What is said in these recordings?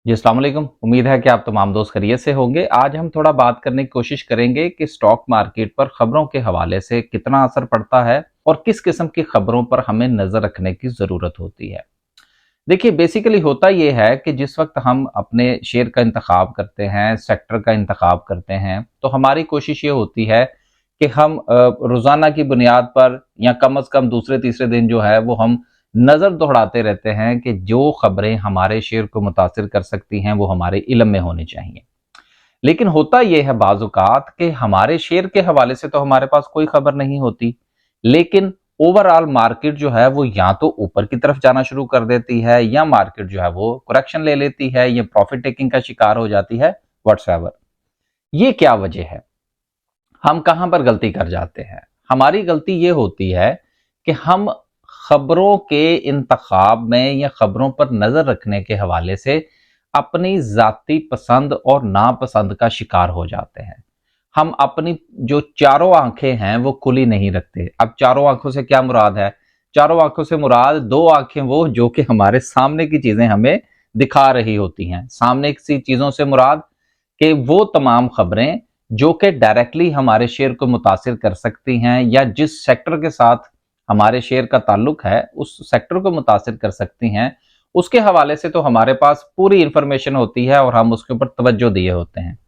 जी अस्सलाम वालेकुम। उम्मीद है कि आप तमाम दोस्त खैरियत से होंगे। आज हम थोड़ा बात करने की कोशिश करेंगे कि स्टॉक मार्केट पर खबरों के हवाले से कितना असर पड़ता है और किस किस्म की खबरों पर हमें नज़र रखने की ज़रूरत होती है। देखिए बेसिकली होता ये है कि जिस वक्त हम अपने शेयर का इंतखाब करते हैं, सेक्टर का इंतखाब करते हैं, तो हमारी कोशिश ये होती है कि हम रोज़ाना की बुनियाद पर या कम अज़ कम दूसरे तीसरे दिन जो है वो हम नज़र दौड़ाते रहते हैं कि जो खबरें हमारे शेयर को मुतासिर कर सकती हैं वो हमारे इल्म में होनी चाहिए। लेकिन होता यह है बाज़ औक़ात कि हमारे शेयर के हवाले से तो हमारे पास कोई खबर नहीं होती, लेकिन ओवरऑल मार्केट जो है वो या तो ऊपर की तरफ जाना शुरू कर देती है या मार्केट जो है वो करेक्शन ले लेती है या प्रॉफिट टेकिंग का शिकार हो जाती है, व्हाट्सएवर। ये क्या वजह है? हम कहाँ पर गलती कर जाते हैं? हमारी गलती ये होती है कि हम खबरों के इंतखाब में या खबरों पर नज़र रखने के हवाले से अपनी ज़ाती पसंद और नापसंद का शिकार हो जाते हैं। हम अपनी जो चारों आंखें हैं वो खुली नहीं रखते। अब चारों आंखों से क्या मुराद है? चारों आंखों से मुराद दो आंखें वो जो कि हमारे सामने की चीजें हमें दिखा रही होती हैं। सामने की चीजों से मुराद कि वो तमाम खबरें जो कि डायरेक्टली हमारे शेयर को मुतासिर कर सकती हैं या जिस सेक्टर के साथ हमारे शेयर का ताल्लुक है उस सेक्टर को मुतासिर कर सकती हैं, उसके हवाले से तो हमारे पास पूरी इंफॉर्मेशन होती है और हम उसके ऊपर तवज्जो दिए होते हैं।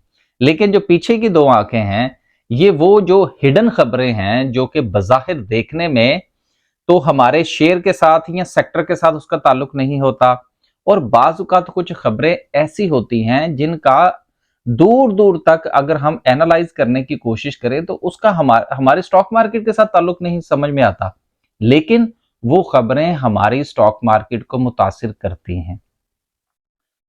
लेकिन जो पीछे की दो आंखें हैं, ये वो जो हिडन खबरें हैं जो कि बज़ाहिर देखने में तो हमारे शेयर के साथ या सेक्टर के साथ उसका ताल्लुक नहीं होता, और बाज़ औक़ात कुछ खबरें ऐसी होती हैं जिनका दूर-दूर तक अगर हम एनालाइज़ करने की कोशिश करें तो उसका हमारे स्टॉक मार्केट के साथ ताल्लुक नहीं समझ में आता। लेकिन वो खबरें हमारी स्टॉक मार्केट को मुतासिर करती हैं।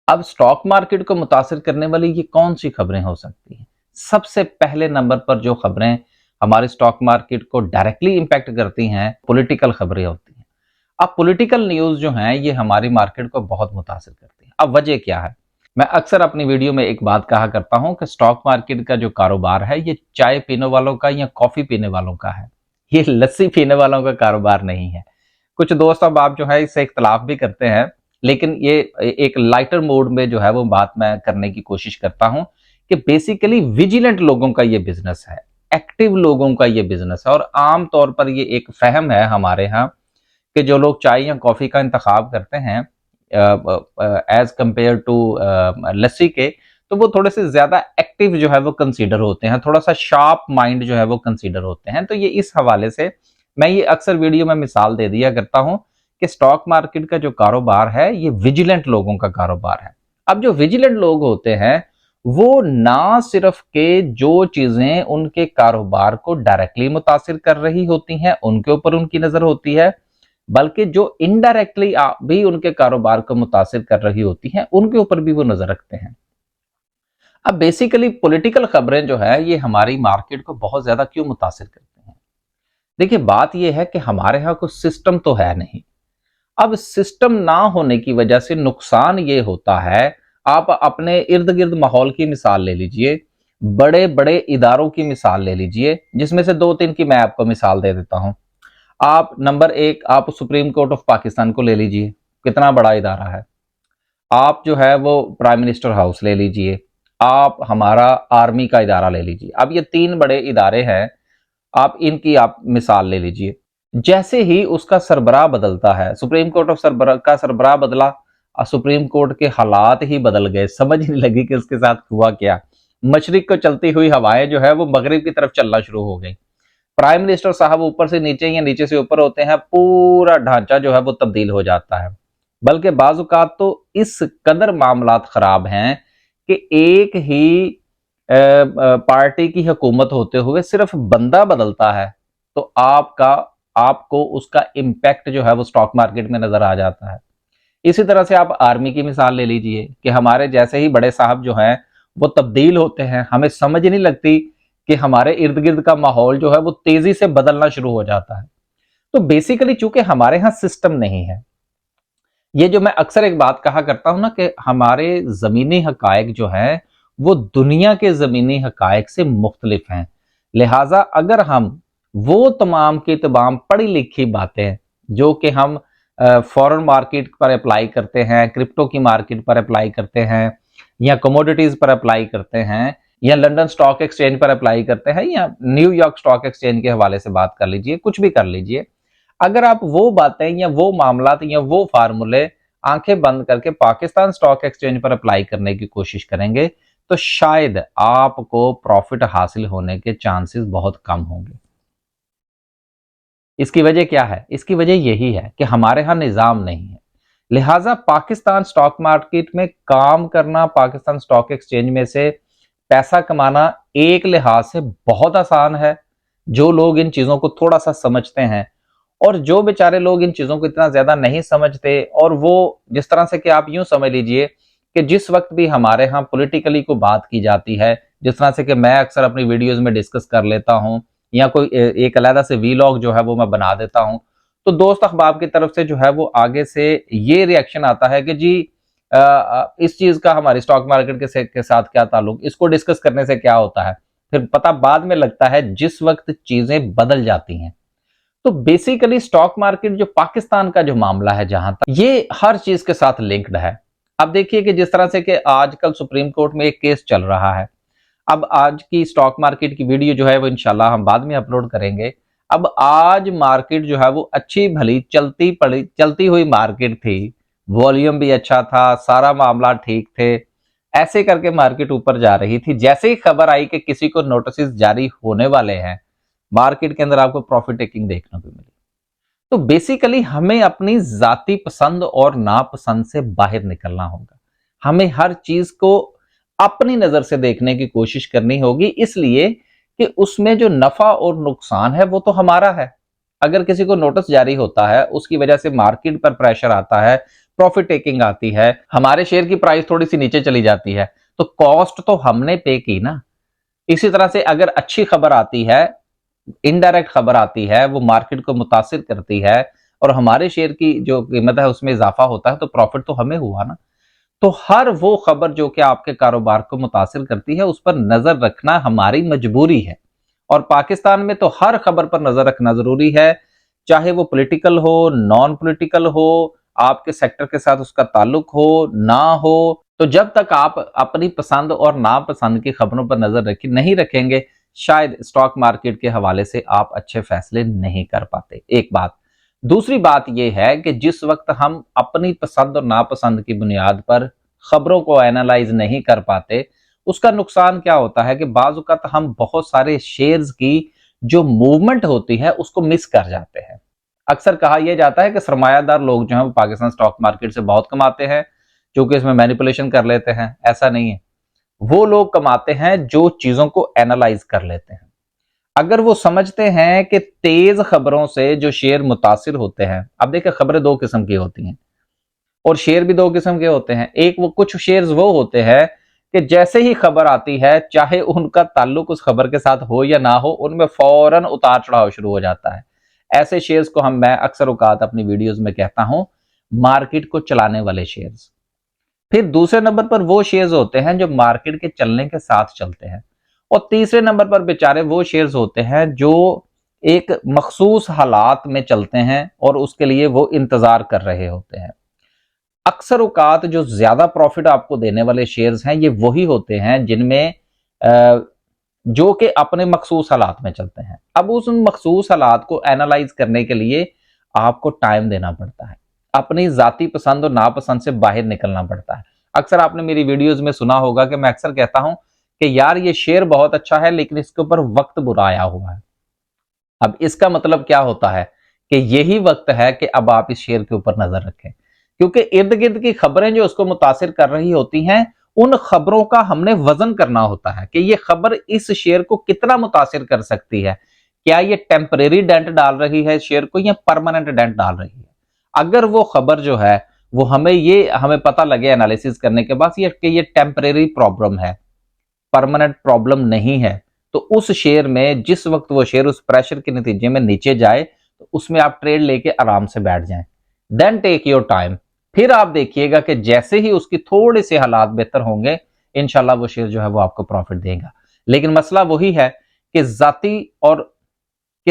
अब स्टॉक मार्केट को मुतासिर करने वाली ये कौन-सी खबरें हो सकती हैं? सबसे पहले नंबर पर जो खबरें हमारे स्टॉक मार्केट को डायरेक्टली इम्पैक्ट करती हैं, पॉलिटिकल खबरें होती हैं। अब पॉलिटिकल न्यूज़ जो हैं, ये हमारी मार्केट को बहुत मुतासिर करती हैं। अब वजह क्या है? मैं अक्सर अपनी वीडियो में एक बात कहा करता हूँ कि स्टॉक मार्केट का जो कारोबार है, ये चाय पीने वालों का या कॉफ़ी पीने वालों का है। ये लस्सी पीने वालों का कारोबार नहीं है। कुछ दोस्त अब आप जो है इससे इख्तलाफ भी करते हैं, लेकिन ये एक लाइटर मोड में जो है वो बात मैं करने की कोशिश करता हूं कि बेसिकली विजिलेंट लोगों का ये बिजनेस है, एक्टिव लोगों का ये बिजनेस है। और आम तौर पर ये एक फहम है हमारे यहाँ कि जो लोग चाय या कॉफी का इंतखाब करते हैं एज कंपेयर टू लस्सी के, तो वो थोड़े से ज्यादा एक्टिव जो है वो कंसीडर होते हैं, थोड़ा सा शार्प माइंड जो है वो कंसीडर होते हैं। तो ये इस हवाले से मैं ये अक्सर वीडियो में मिसाल दे दिया करता हूं कि स्टॉक मार्केट का जो कारोबार है ये विजिलेंट लोगों का कारोबार है। अब जो विजिलेंट लोग होते हैं वो ना सिर्फ के जो चीजें उनके कारोबार को डायरेक्टली मुतासिर कर रही होती हैं उनके ऊपर उनकी नजर होती है, बल्कि जो इनडायरेक्टली भी उनके कारोबार को मुतासिर कर रही होती हैं उनके ऊपर भी वो नजर रखते हैं। अब बेसिकली पॉलिटिकल खबरें जो है ये हमारी मार्केट को बहुत ज्यादा क्यों मुतासिर करते हैं? देखिए बात यह है कि हमारे यहाँ कोई सिस्टम तो है नहीं। अब सिस्टम ना होने की वजह से नुकसान ये होता है, आप अपने इर्द गिर्द माहौल की मिसाल ले लीजिए, बड़े बड़े इदारों की मिसाल ले लीजिए, जिसमें से दो तीन की मैं आपको मिसाल दे देता हूं। आप नंबर एक, आप सुप्रीम कोर्ट ऑफ पाकिस्तान को ले लीजिए, कितना बड़ा इदारा है। आप जो है वो प्राइम मिनिस्टर हाउस ले लीजिए, आप हमारा आर्मी का इदारा ले लीजिए। अब ये तीन बड़े इदारे हैं, आप इनकी आप मिसाल ले लीजिए। जैसे ही उसका सरबराह बदलता है, सुप्रीम कोर्ट ऑफ सरबराह का सरबराह बदला, सुप्रीम कोर्ट के हालात ही बदल गए, समझ नहीं लगी कि उसके साथ हुआ क्या। मशरिक को चलती हुई हवाएं जो है वो मगरिब की तरफ चलना शुरू हो गई। प्राइम मिनिस्टर साहब ऊपर से नीचे या नीचे से ऊपर होते हैं, पूरा ढांचा जो है वो तब्दील हो जाता है। बल्कि बाजुकात तो इस कदर मामलात खराब हैं कि एक ही पार्टी की हुकूमत होते हुए सिर्फ बंदा बदलता है तो आपको उसका इम्पैक्ट जो है वो स्टॉक मार्केट में नजर आ जाता है। इसी तरह से आप आर्मी की मिसाल ले लीजिए कि हमारे जैसे ही बड़े साहब जो हैं वो तब्दील होते हैं, हमें समझ नहीं लगती कि हमारे इर्द गिर्द का माहौल जो है वो तेजी से बदलना शुरू हो जाता है। तो बेसिकली चूंकि हमारे यहाँ सिस्टम नहीं है, ये जो मैं अक्सर एक बात कहा करता हूं ना कि हमारे जमीनी हकायक जो है वो दुनिया के जमीनी हकायक से मुख्तलिफ हैं। लिहाजा अगर हम वो तमाम की तमाम पढ़ी लिखी बातें जो कि हम फॉरेन मार्केट पर अप्लाई करते हैं, क्रिप्टो की मार्केट पर अप्लाई करते हैं, या कमोडिटीज पर अप्लाई करते हैं, या लंदन स्टॉक एक्सचेंज पर अप्लाई करते हैं, या न्यूयॉर्क स्टॉक एक्सचेंज के हवाले से बात कर लीजिए, कुछ भी कर लीजिए। अगर आप वो बातें या वो मामला या वो फार्मूले आंखें बंद करके पाकिस्तान स्टॉक एक्सचेंज पर अप्लाई करने की कोशिश करेंगे तो शायद आपको प्रॉफिट हासिल होने के चांसेस बहुत कम होंगे। इसकी वजह क्या है? इसकी वजह यही है कि हमारे यहां निजाम नहीं है। लिहाजा पाकिस्तान स्टॉक मार्केट में काम करना, पाकिस्तान स्टॉक एक्सचेंज में से पैसा कमाना एक लिहाज से बहुत आसान है, जो लोग इन चीजों को थोड़ा सा समझते हैं। और जो बेचारे लोग इन चीजों को इतना ज्यादा नहीं समझते, और वो जिस तरह से कि आप यूं समझ लीजिए कि जिस वक्त भी हमारे यहाँ पॉलिटिकली को बात की जाती है, जिस तरह से कि मैं अक्सर अपनी वीडियोस में डिस्कस कर लेता हूं, या कोई एक अलग से वीलॉग जो है वो मैं बना देता हूं, तो दोस्त अहबाब की तरफ से जो है वो आगे से ये रिएक्शन आता है कि जी इस चीज का हमारी स्टॉक मार्केट के साथ क्या ताल्लुक, इसको डिस्कस करने से क्या होता है। फिर पता बाद में लगता है जिस वक्त चीजें बदल जाती हैं। तो बेसिकली स्टॉक मार्केट जो पाकिस्तान का जो मामला है, जहां तक ये हर चीज के साथ लिंक्ड है। अब देखिए कि जिस तरह से कि आजकल सुप्रीम कोर्ट में एक केस चल रहा है। अब आज की स्टॉक मार्केट की वीडियो जो है वो इंशाल्लाह हम बाद में अपलोड करेंगे। अब आज मार्केट जो है वो अच्छी भली चलती हुई मार्केट थी, वॉल्यूम भी अच्छा था, सारा मामला ठीक थे, ऐसे करके मार्केट ऊपर जा रही थी। जैसे ही खबर आई कि किसी को नोटिस जारी होने वाले हैं, मार्केट के अंदर आपको प्रॉफिट टेकिंग देखने को मिली। तो बेसिकली हमें अपनी जाती पसंद और नापसंद से बाहर निकलना होगा। हमें हर चीज को अपनी नजर से देखने की कोशिश करनी होगी, इसलिए कि उसमें जो नफा और नुकसान है वो तो हमारा है। अगर किसी को नोटिस जारी होता है, उसकी वजह से मार्केट पर प्रेशर आता है, प्रॉफिट टेकिंग आती है, हमारे शेयर की प्राइस थोड़ी सी नीचे चली जाती है, तो कॉस्ट तो हमने पे की ना। इसी तरह से अगर अच्छी खबर आती है, इनडायरेक्ट खबर आती है, वो मार्केट को मुतासिर करती है, और हमारे शेयर की जो कीमत है उसमें इजाफा होता है, तो प्रॉफिट तो हमें हुआ ना। तो हर वो खबर जो कि आपके कारोबार को मुतासिर करती है, उस पर नजर रखना हमारी मजबूरी है। और पाकिस्तान में तो हर खबर पर नजर रखना जरूरी है, चाहे वो पॉलिटिकल हो, नॉन पॉलिटिकल हो, आपके सेक्टर के साथ उसका ताल्लुक हो ना हो। तो जब तक आप अपनी पसंद और नापसंद की खबरों पर नजर नहीं रखेंगे, शायद स्टॉक मार्केट के हवाले से आप अच्छे फैसले नहीं कर पाते। एक बात। दूसरी बात यह है कि जिस वक्त हम अपनी पसंद और नापसंद की बुनियाद पर खबरों को एनालाइज नहीं कर पाते, उसका नुकसान क्या होता है कि बाज़ औक़ात हम बहुत सारे शेयर्स की जो मूवमेंट होती है उसको मिस कर जाते हैं। अक्सर कहा यह जाता है कि सरमायादार लोग जो हैं वो पाकिस्तान स्टॉक मार्केट से बहुत कमाते हैं, क्योंकि इसमें मैनिपुलेशन कर लेते हैं। ऐसा नहीं है। वो लोग कमाते हैं जो चीजों को एनालाइज कर लेते हैं। अगर वो समझते हैं कि तेज खबरों से जो शेयर मुतासिर होते हैं, अब देखिए खबरें दो किस्म की होती हैं और शेयर भी दो किस्म के होते हैं। एक वो कुछ शेयर्स वो होते हैं कि जैसे ही खबर आती है, चाहे उनका ताल्लुक उस खबर के साथ हो या ना हो, उनमें फौरन उतार चढ़ाव शुरू हो जाता है। ऐसे शेयर्स को मैं अक्सर औकात अपनी वीडियोस में कहता हूं मार्केट को चलाने वाले शेयर्स। फिर दूसरे नंबर पर वो शेयर्स होते हैं जो मार्केट के चलने के साथ चलते हैं, और तीसरे नंबर पर बेचारे वो शेयर्स होते हैं जो एक मखसूस हालात में चलते हैं और उसके लिए वो इंतजार कर रहे होते हैं। अक्सर औकात जो ज्यादा प्रॉफिट आपको देने वाले शेयर्स हैं, ये वही होते हैं जिनमें जो कि अपने मखसूस हालात में चलते हैं। अब उस मखसूस हालात को एनालाइज करने के लिए आपको टाइम देना पड़ता है, अपनी जाती पसंद और नापसंद से बाहर निकलना पड़ता है। अक्सर आपने मेरी वीडियोस में सुना होगा कि मैं अक्सर कहता हूं कि यार ये शेयर बहुत अच्छा है लेकिन इसके ऊपर वक्त बुरा आया हुआ है। अब इसका मतलब क्या होता है कि यही वक्त है कि अब आप इस शेयर के ऊपर नजर रखें, क्योंकि इर्द गिर्द की खबरें जो उसको मुतासिर कर रही होती हैं, उन खबरों का हमने वजन करना होता है कि ये खबर इस शेयर को कितना मुतासिर कर सकती है। क्या ये टेम्परेरी डेंट डाल रही है शेयर को या परमानेंट डेंट डाल रही है। अगर वो खबर जो है वो हमें पता लगे एनालिसिस करने के बाद ये टेम्परेरी प्रॉब्लम है, परमानेंट प्रॉब्लम नहीं है, तो उस शेयर में जिस वक्त वो शेयर उस प्रेशर के नतीजे में नीचे जाए, तो उसमें आप ट्रेड लेके आराम से बैठ जाएं। Then take your time. फिर आप देखिएगा कि जैसे ही उसकी थोड़े से हालात बेहतर होंगे, इंशाल्लाह वो शेयर जो है वो आपको प्रॉफिट देगा। लेकिन मसला वही है कि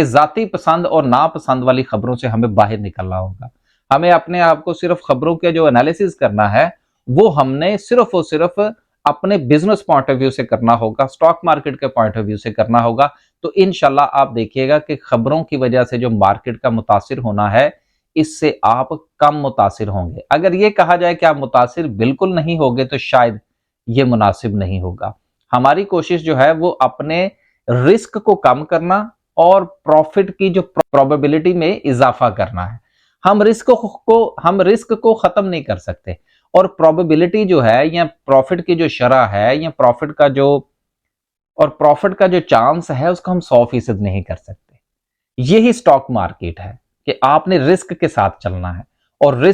जाती पसंद और नापसंद वाली खबरों से हमें बाहर निकलना होगा। हमें अपने आप को सिर्फ खबरों के जो एनालिसिस करना है वो हमने सिर्फ और सिर्फ अपने बिजनेस पॉइंट ऑफ व्यू से करना होगा, स्टॉक मार्केट के पॉइंट ऑफ व्यू से करना होगा। तो इंशाल्लाह आप देखिएगा कि खबरों की वजह से जो मार्केट का मुतासिर होना है, इससे आप कम मुतासिर होंगे। अगर ये कहा जाए कि आप मुतासिर बिल्कुल नहीं होगे तो शायद ये मुनासिब नहीं होगा। हमारी कोशिश जो है वो अपने रिस्क को कम करना और प्रॉफिट की जो प्रोबेबिलिटी में इजाफा करना है। हम रिस्क को खत्म नहीं कर सकते, और प्रोबेबिलिटी जो है या प्रॉफिट की जो शरह है या प्रॉफिट का जो चांस है उसको हम 100% नहीं कर सकते। यही स्टॉक मार्केट है कि आपने रिस्क के साथ चलना है, और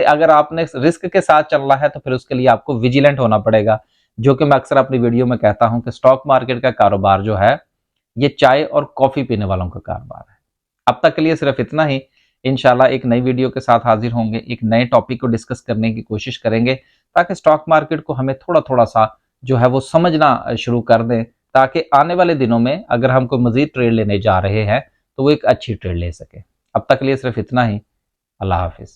अगर आपने रिस्क के साथ चलना है तो फिर उसके लिए आपको विजिलेंट होना पड़ेगा, जो कि मैं अक्सर अपनी वीडियो में कहता हूं कि स्टॉक मार्केट का कारोबार जो है ये चाय और कॉफी पीने वालों का कारोबार है। अब तक के लिए सिर्फ इतना ही। इंशाल्लाह एक नई वीडियो के साथ हाजिर होंगे, एक नए टॉपिक को डिस्कस करने की कोशिश करेंगे, ताकि स्टॉक मार्केट को हमें थोड़ा थोड़ा सा जो है वो समझना शुरू कर दें, ताकि आने वाले दिनों में अगर हम कोई मजीद ट्रेड लेने जा रहे हैं तो वो एक अच्छी ट्रेड ले सके। अब तक के लिए सिर्फ इतना ही। अल्लाह हाफिज।